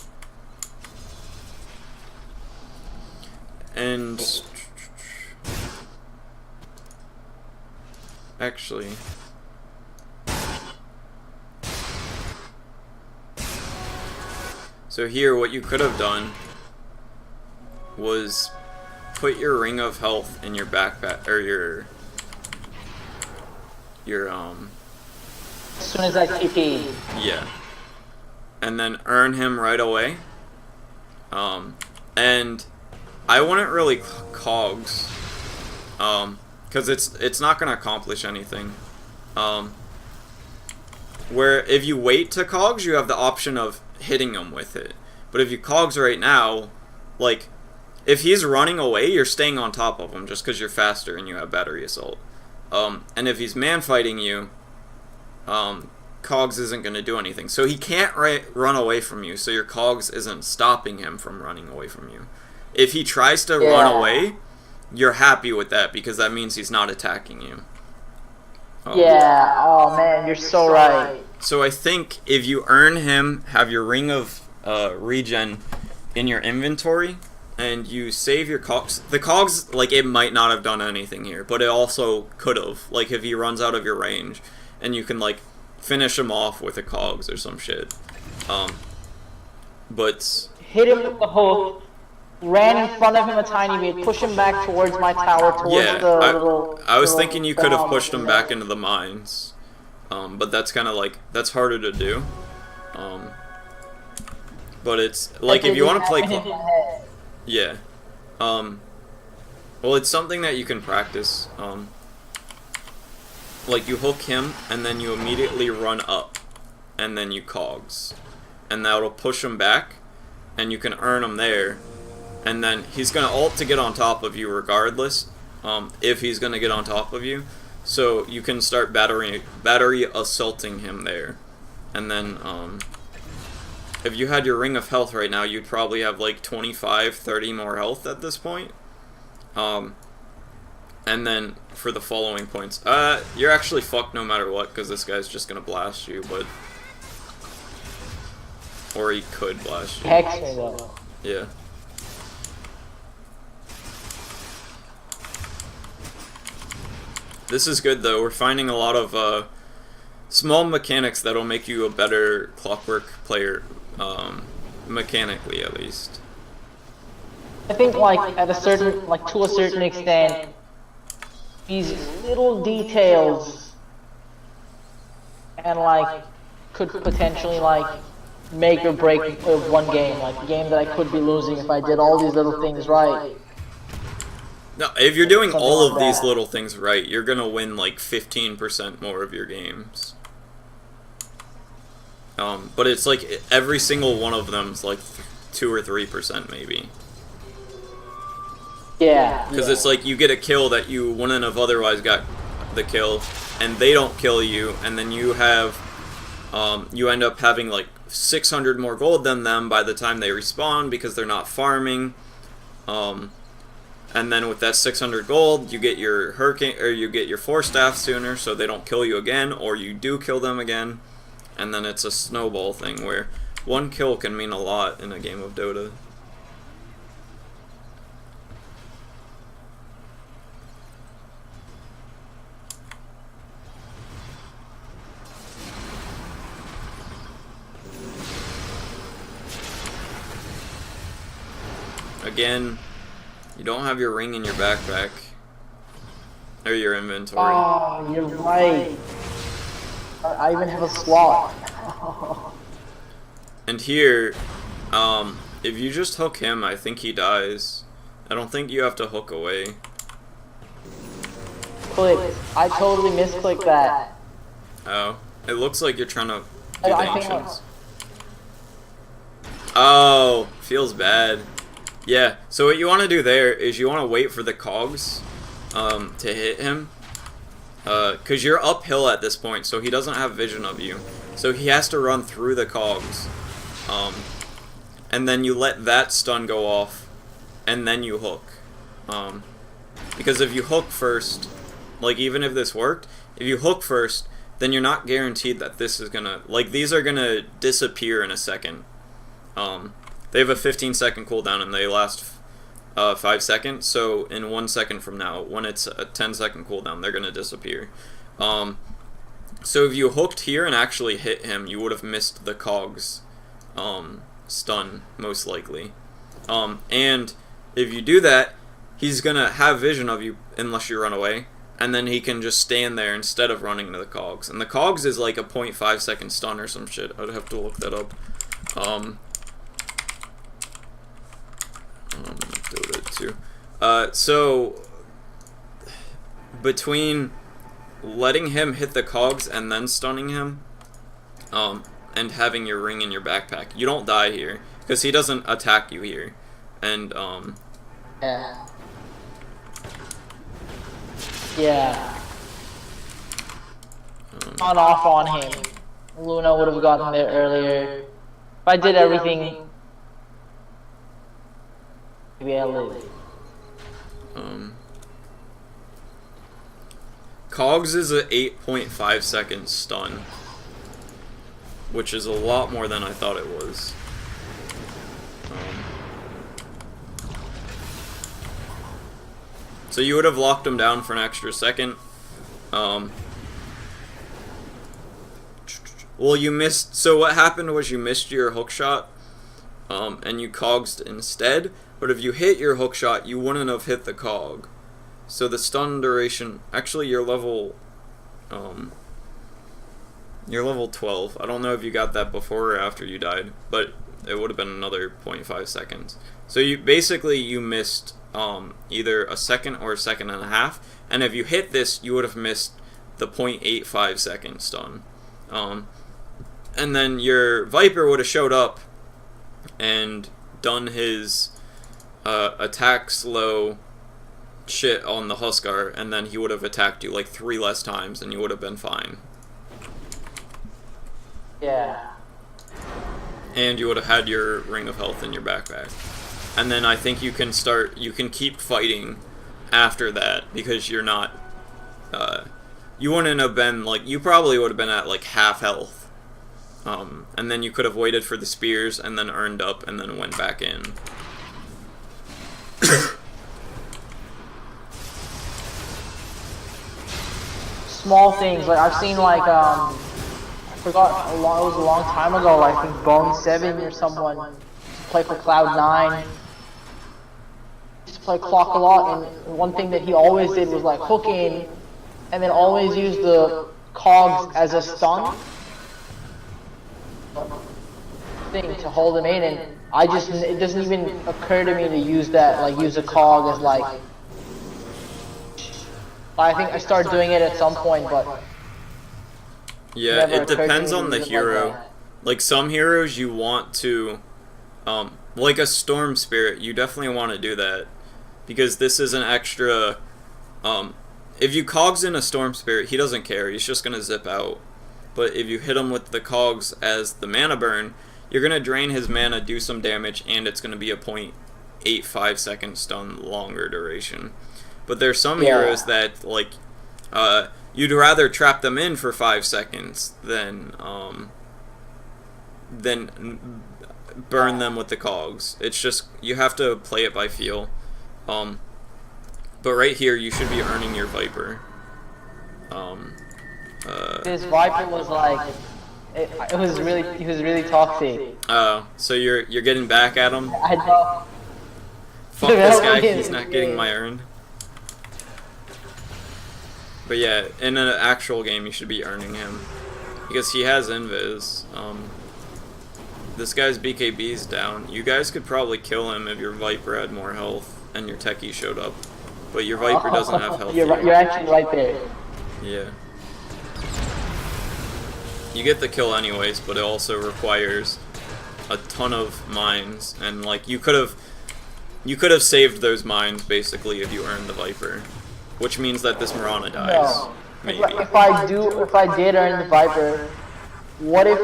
And... actually... so here, what you could have done was put your ring of health in your backpack, or your as soon as I TP. yeah. And then earn him right away. And I wouldn't really cogs. Because it's not gonna accomplish anything. Where if you wait to cogs, you have the option of hitting him with it. But if you cogs right now, like, if he's running away, you're staying on top of him just because you're faster and you have battery assault. And if he's man fighting you, cogs isn't going to do anything. So he can't run away from you, so your cogs isn't stopping him from running away from you. If he tries to run away, you're happy with that because that means he's not attacking you. Yeah, oh man, you're so right. So I think if you earn him, have your ring of regen in your inventory, and you save your cogs. The cogs, like, it might not have done anything here, but it also could have. Like, if he runs out of your range, and you can, like, finish him off with a cogs or some shit. But... hit him with the hook, ran in front of him a tiny bit, push him back towards my tower, towards the little... I was thinking you could have pushed him back into the mines. But that's kind of, like, that's harder to do. But it's, like, if you want to play... yeah. Well, it's something that you can practice. Like, you hook him, and then you immediately run up, and then you cogs. And that'll push him back, and you can earn him there. And then he's going to ult to get on top of you regardless, if he's going to get on top of you. So you can start battery assaulting him there. And then, if you had your ring of health right now, you'd probably have like 25, 30 more health at this point. And then for the following points, you're actually fucked no matter what, because this guy's just gonna blast you, but... or he could blast you. Hex me though. Yeah. This is good though, we're finding a lot of small mechanics that'll make you a better Clockwerk player, mechanically at least. I think like at a certain, like to a certain extent, these little details and like could potentially like make or break one game, like a game that I could be losing if I did all these little things right. No, if you're doing Something all like of these that. little things right, you're gonna win like 15% more of your games. But it's like every single one of them's like 2 or 3% maybe. Yeah. Because it's like you get a kill that you wouldn't have otherwise got the kill, and they don't kill you, and then you have, you end up having like 600 more gold than them by the time they respawn because they're not farming. And then with that 600 gold, you get your hurricane, or you get your 4 staff sooner, so they don't kill you again, or you do kill them again, and then it's a snowball thing where one kill can mean a lot in a game of Dota. Again, you don't have your ring in your backpack. Or your inventory. Oh, you're right. I even have a slot. And here, if you just hook him, I think he dies. I don't think you have to hook away. Click. I totally misclicked that. Oh. It looks like you're trying to do the I think ancients. Oh, feels bad. Yeah, so what you want to do there is you want to wait for the cogs to hit him. Because you're uphill at this point, so he doesn't have vision of you. So he has to run through the cogs. And then you let that stun go off, and then you hook. Because if you hook first, like even if this worked, if you hook first, then you're not guaranteed that this is gonna, like these are gonna disappear in a second. They have a 15-second cooldown and they last 5 seconds, so in 1 second from now, when it's a 10-second cooldown, they're gonna disappear. So if you hooked here and actually hit him, you would have missed the cogs stun, most likely. And if you do that, he's gonna have vision of you unless you run away, and then he can just stand there instead of running to the cogs. And the cogs is like a 0.5 second stun or some shit. I'd have to look that up. Dota 2. So between letting him hit the cogs and then stunning him, and having your ring in your backpack, you don't die here because he doesn't attack you here, and Yeah. Yeah. On off on him. Luna would have gotten there earlier. If I did everything, maybe I live. Cogs is a 8.5 second stun, which is a lot more than I thought it was. So you would have locked him down for an extra second. Well, you missed. So what happened was you missed your hook shot, and you cogsed instead. But if you hit your hook shot, you wouldn't have hit the cog. So the stun duration. Actually, you're level 12. I don't know if you got that before or after you died, but it would have been another 0.5 seconds. So you missed either a second or a second and a half, and if you hit this, you would have missed the 0.85 second stun. And then your Viper would have showed up and done his attack slow shit on the Huskar, and then he would have attacked you like 3 less times, and you would have been fine. Yeah. And you would have had your Ring of Health in your backpack. And then I think you can keep fighting after that, because you're not, you wouldn't have been, like, you probably would have been at, like, half health. And then you could have waited for the spears, and then earned up, and then went back in. Small things, like I've seen like forgot it was a long time ago. I think Bone7 or someone used to play for Cloud9. Used to play Clock a lot, and one thing that he always did was like hook in, and then always use the cogs as a stun thing to hold him in. And it doesn't even occur to me to use that, like use a cog as like. I think I started doing it at some point, but yeah, it depends on the hero. Like some heroes you want to, like a Storm Spirit, you definitely want to do that because this is an extra. If you cogs in a Storm Spirit, he doesn't care. He's just gonna zip out. But if you hit him with the cogs as the mana burn, you're gonna drain his mana, do some damage, and it's gonna be a 0.85 second stun longer duration. But there's some heroes that like you'd rather trap them in for 5 seconds than burn them with the cogs. It's just you have to play it by feel. But right here you should be earning your Viper. This Viper was like he was really toxic. Oh, so you're getting back at him? I know. Fuck this guy, he's not getting my earned. But yeah, in an actual game, you should be earning him. Because he has invis. This guy's BKB's down. You guys could probably kill him if your Viper had more health and your techie showed up. But your Viper doesn't have health. You're actually right there. Yeah. You get the kill anyways, but it also requires a ton of mines. And like, you could have saved those mines, basically, if you earned the Viper. Which means that this Mirana dies. No. Maybe. If I did earn the Viper, what if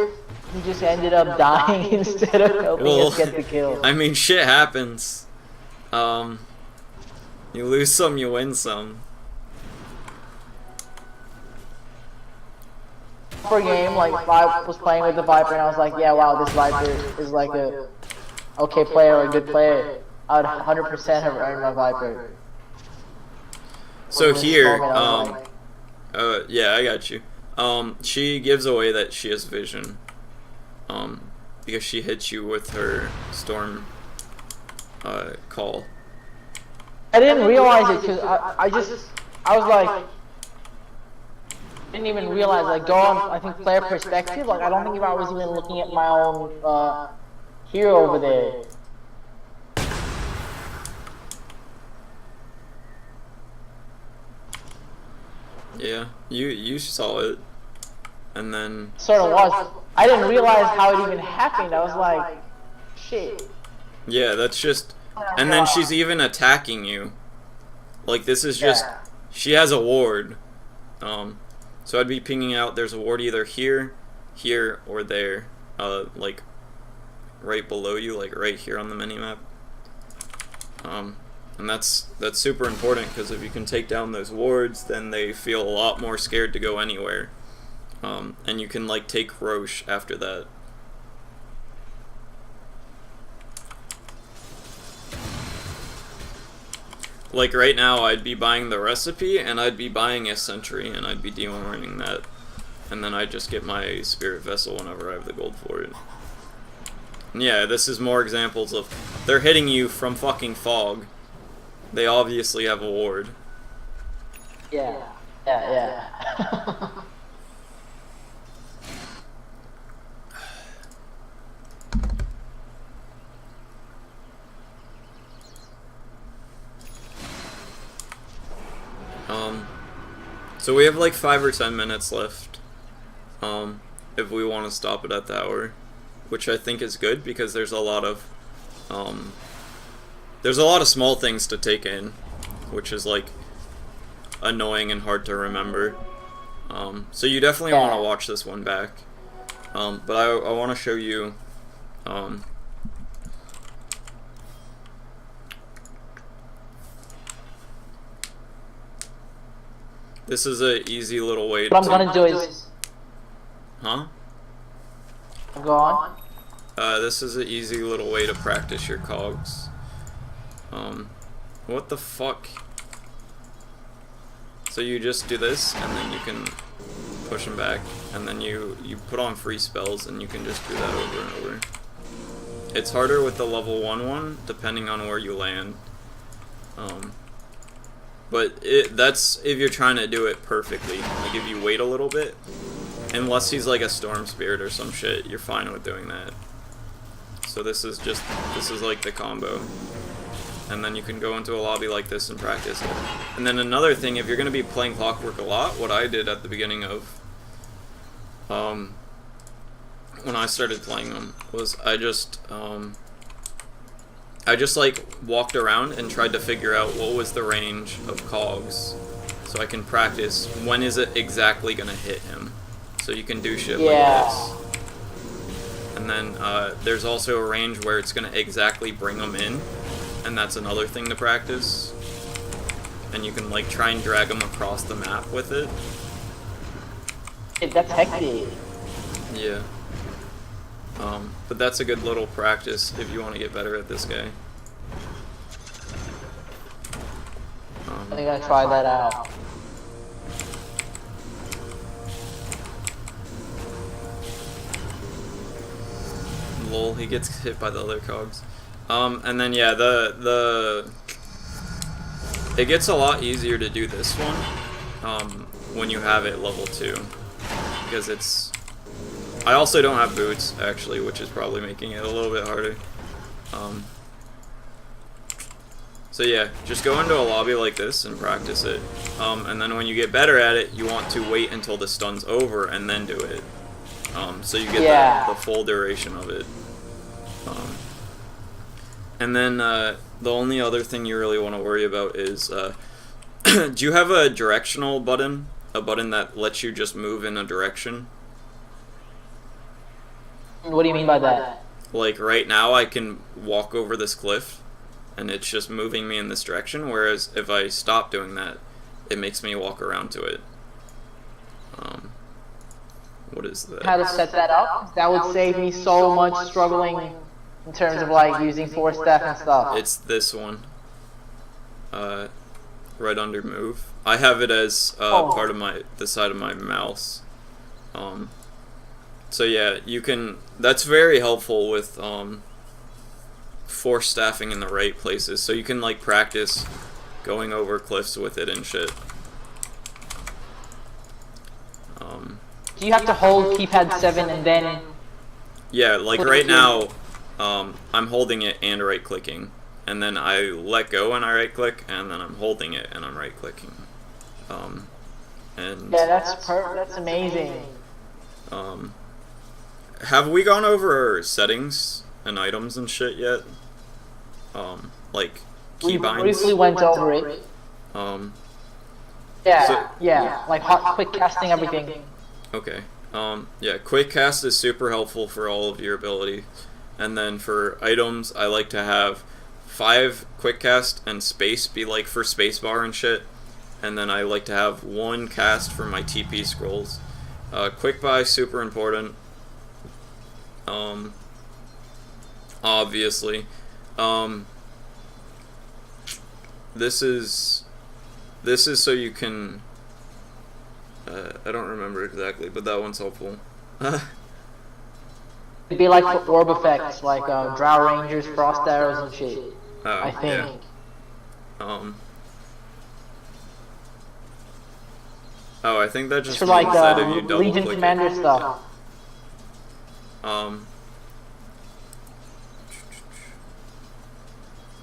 he just ended up dying instead of helping us get the kill? I mean, shit happens. You lose some, you win some. For a game, like if I was playing with the Viper and I was like, yeah, wow, this Viper is like a okay player or a good player, I would 100% have earned my Viper. So here, yeah, I got you. She gives away that she has vision, because she hits you with her storm, call. I didn't realize it because I was like, didn't even realize, like, go on, I think, player perspective, like, I don't think if I was even looking at my own, hero over there. Yeah, you saw it, and then sort of was. I didn't realize how it even happened. I was like, shit. Yeah, that's just, and then she's even attacking you. Like this is just, she has a ward. So I'd be pinging out. There's a ward either here, here, or there. Like right below you, like right here on the minimap. And that's super important because if you can take down those wards, then they feel a lot more scared to go anywhere. And you can like take Roche after that. Like right now, I'd be buying the recipe and I'd be buying a sentry and I'd be demoing that, and then I'd just get my spirit vessel whenever I have the gold for it. And yeah, this is more examples of they're hitting you from fucking fog. They obviously have a ward. Yeah. So we have like 5 or 10 minutes left. If we want to stop it at the hour, which I think is good because there's a lot of small things to take in, which is like annoying and hard to remember. So you definitely want to watch this one back. But I want to show you. This is an easy little way What I'm gonna do is. Huh? Go on. This is an easy little way to practice your cogs. What the fuck? So you just do this, and then you can push him back, and then you put on free spells, and you can just do that over and over. It's harder with the level 1 one, depending on where you land. But that's if you're trying to do it perfectly. Like if you wait a little bit, unless he's like a storm spirit or some shit, you're fine with doing that. So this is like the combo. And then you can go into a lobby like this and practice it. And then another thing, if you're going to be playing Clockwerk a lot, what I did at the beginning of when I started playing them was I just like walked around and tried to figure out what was the range of cogs, so I can practice when is it exactly gonna hit him. So you can do shit like this. And then there's also a range where it's gonna exactly bring them in, and that's another thing to practice. And you can like try and drag them across the map with it. That's hectic. Yeah. But that's a good little practice if you want to get better at this guy. I think I'll try that out. Lol, he gets hit by the other cogs. And then yeah, it gets a lot easier to do this one when you have it level 2, because it's. I also don't have boots, actually, which is probably making it a little bit harder. So yeah, just go into a lobby like this and practice it. And then when you get better at it, you want to wait until the stun's over and then do it. So you get the full duration of it. And then the only other thing you really want to worry about is, do you have a directional button? A button that lets you just move in a direction? What do you mean by that? Like right now I can walk over this cliff and it's just moving me in this direction, whereas if I stop doing that, it makes me walk around to it. What is that? How to set that up? That would save me so much struggling in terms of like using force staff and stuff. It's this one. Right under move. I have it as part of the side of my mouse. So yeah, you can. That's very helpful with force staffing in the right places. So you can like practice going over cliffs with it and shit. Do you have to hold keypad 7 and then? Yeah, like right now, I'm holding it and right clicking, and then I let go and I right click, and then I'm holding it and I'm right clicking. And yeah, that's amazing. Have we gone over settings and items and shit yet? Like keybinds? We briefly went over it. Yeah, like quick casting everything. Okay. Yeah, quick cast is super helpful for all of your ability. And then for items, I like to have 5 quick cast and space be like for spacebar and shit. And then I like to have 1 cast for my TP scrolls. Quick buy, super important. Obviously. This is so you can. I don't remember exactly, but that one's helpful. It'd be like for orb effects, like Drow Rangers, Frost Arrows, and shit. Oh, I think. Yeah. Oh, I think that just for means like that if you double Legion click Commander it. stuff.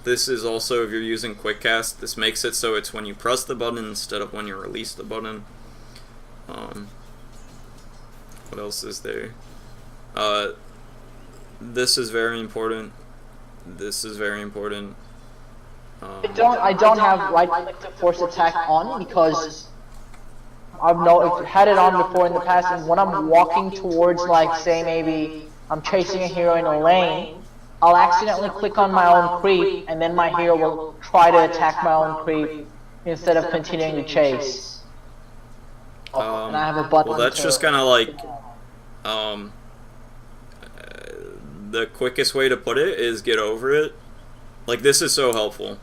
This is also if you're using quick cast. This makes it so it's when you press the button instead of when you release the button. What else is there? This is very important. This is very important. I don't have right click to force attack on because I've had it on before in the past, and when I'm walking towards, like, say maybe I'm chasing a hero in a lane, I'll accidentally click on my own creep, and then my hero will try to attack my own creep instead of continuing to chase. And I have a button. Well, that's just kind of like the quickest way to put it is get over it. Like, this is so helpful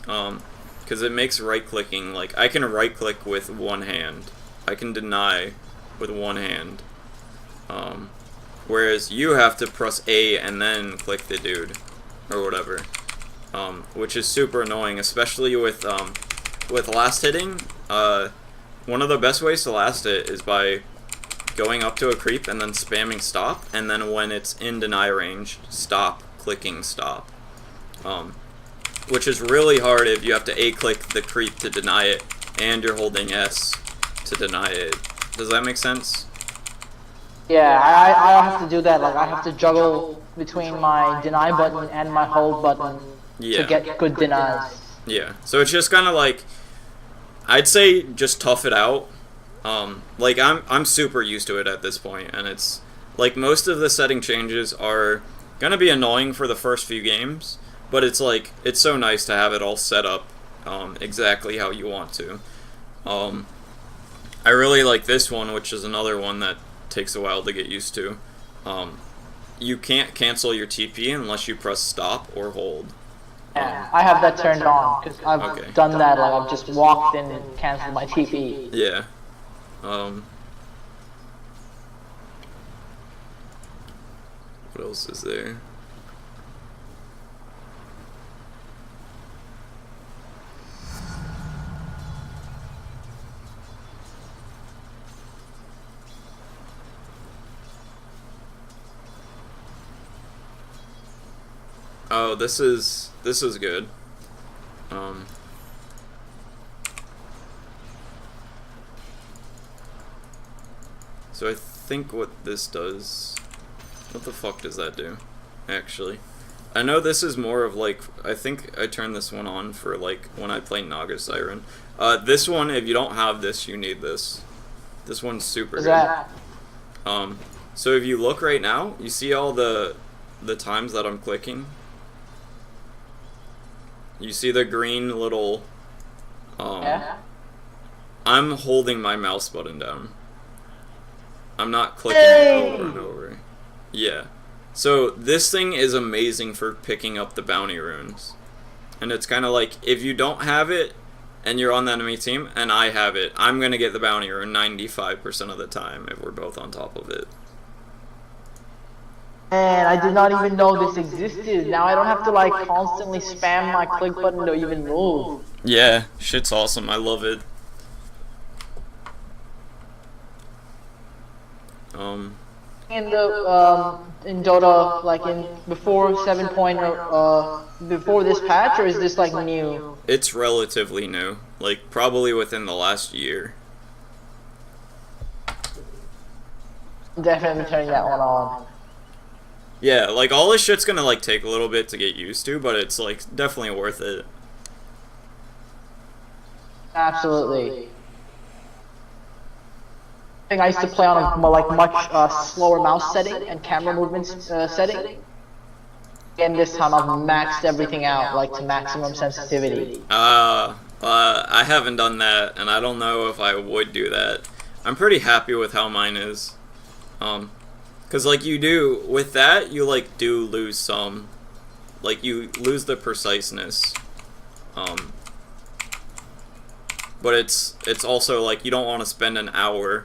because it makes right clicking, like, I can right click with one hand, I can deny with one hand. Whereas you have to press A and then click the dude, or whatever. Which is super annoying, especially with last hitting. One of the best ways to last it is by going up to a creep and then spamming stop, and then when it's in deny range, stop, clicking stop. Which is really hard if you have to A-click the creep to deny it, and you're holding S to deny it. Does that make sense? Yeah, I have to do that. Like, I have to juggle between my deny button and my hold button to get good denies. Yeah, so it's just kind of like, I'd say just tough it out. Like, I'm super used to it at this point, and it's, like, most of the setting changes are gonna be annoying for the first few games, but it's like, it's so nice to have it all set up exactly how you want to. I really like this one, which is another one that takes a while to get used to. You can't cancel your TP unless you press stop or hold. Yeah, I have that turned on, because I've done that, like, I've just walked in and canceled my TP. Yeah. What else is there? Oh, this is good. So I think what this does, what the fuck does that do, actually? I know this is more of like, I think I turned this one on for like when I play Naga Siren. This one, if you don't have this, you need this. This one's super good. So if you look right now, you see all the times that I'm clicking. You see the green little, I'm holding my mouse button down. I'm not clicking it over and over. Yeah. So this thing is amazing for picking up the bounty runes. And it's kind of like, if you don't have it, and you're on the enemy team, and I have it, I'm going to get the bounty rune 95% of the time if we're both on top of it. Man, I did not even know this existed. Now I don't have to like constantly spam my click button to even move. Yeah, shit's awesome. I love it. In Dota, like in before 7. Before this patch, or is this like new? It's relatively new, like probably within the last year. Definitely turning that one on. Yeah, like all this shit's gonna like take a little bit to get used to, but it's like definitely worth it. Absolutely. I think I used to play on a much slower mouse setting and camera movements setting. And this time I've maxed everything out, like to maximum sensitivity. I haven't done that, and I don't know if I would do that. I'm pretty happy with how mine is. Cause like you do, with that, you like do lose some, like you lose the preciseness. But it's also like you don't want to spend an hour.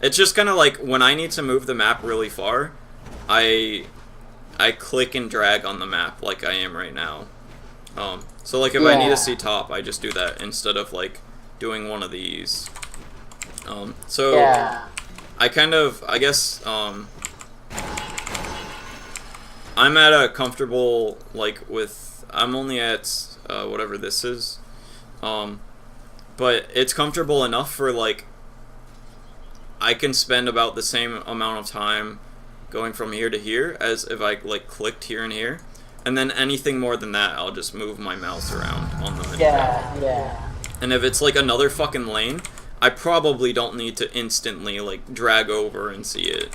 It's just kind of like when I need to move the map really far, I click and drag on the map like I am right now. So like if I need to see top, I just do that instead of like doing one of these. I kind of, I guess, I'm at a comfortable, like, with, I'm only at, whatever this is, but it's comfortable enough for, like, I can spend about the same amount of time going from here to here as if I, like, clicked here and here, and then anything more than that, I'll just move my mouse around on the menu. Yeah. And if it's, like, another fucking lane, I probably don't need to instantly, like, drag over and see it.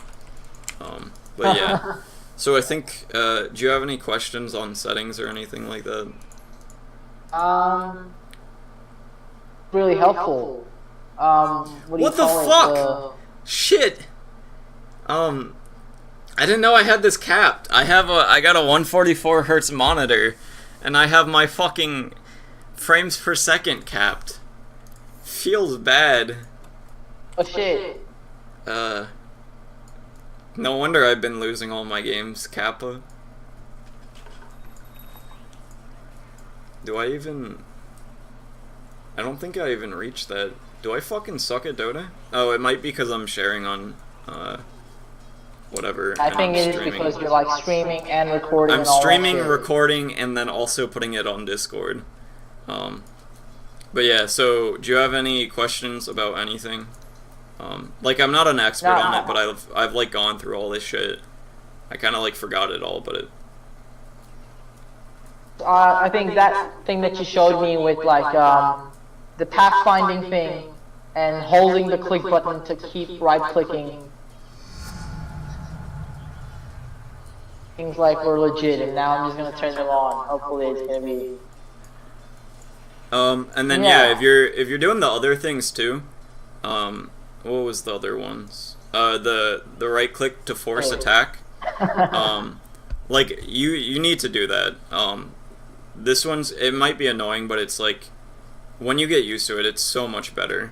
But yeah. So I think, do you have any questions on settings or anything like that? Really helpful. What the fuck? Shit! I didn't know I had this capped. I got a 144 hertz monitor, and I have my fucking frames per second capped. Feels bad. Oh shit. Uh, no wonder I've been losing all my games, Kappa. Do I even... I don't think I even reached that. Do I fucking suck at Dota? Oh, it might be because I'm sharing on, whatever. I think it is because you're like streaming and recording. I'm streaming, recording, and then also putting it on Discord. But yeah, so do you have any questions about anything? Like, I'm not an expert on it, but I've like gone through all this shit. I kind of like forgot it all, but it... I think that thing that you showed me with like the pathfinding thing and holding the click button to keep right clicking, things like were legit, and now I'm just gonna turn them on. Hopefully it's gonna be. And then yeah, if you're doing the other things too, what was the other ones? The right click to force attack. Like you need to do that. This one's, it might be annoying, but it's like when you get used to it, it's so much better.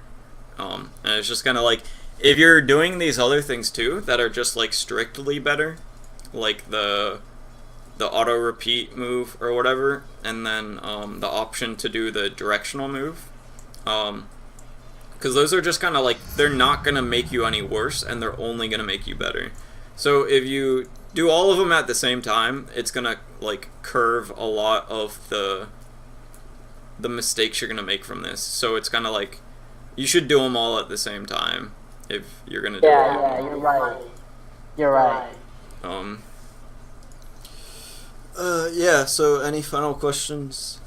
And it's just kind of like if you're doing these other things too that are just like strictly better, like the auto repeat move or whatever, and then the option to do the directional move, because those are just kind of like, they're not gonna make you any worse, and they're only gonna make you better. So if you do all of them at the same time, it's gonna like curve a lot of the mistakes you're gonna make from this. So it's kind of like you should do them all at the same time if you're gonna do it. Yeah, you're right. You're right. Yeah, so any final questions?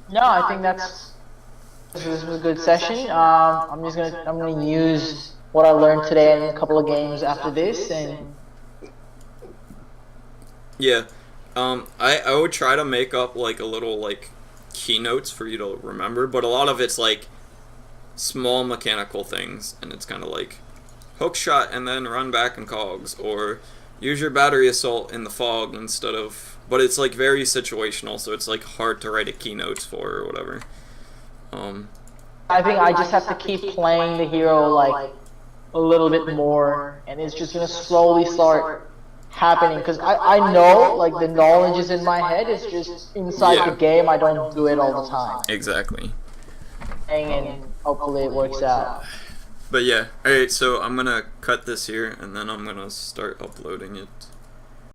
No, I think this was a good session. I'm gonna use what I learned today in a couple of games after this, and yeah, I would try to make up like a little like keynotes for you to remember, but a lot of it's like small mechanical things, and it's kind of like hook shot and then run back in cogs, or use your battery assault in the fog instead of... But it's like very situational, so it's like hard to write a keynotes for or whatever. I think I just have to keep playing the hero like a little bit more, and it's just gonna slowly start happening, because I know like the knowledge is in my head, it's just inside the game I don't do it all the time. Exactly. And hopefully it works out. But yeah, alright, so I'm gonna cut this here, and then I'm gonna start uploading it.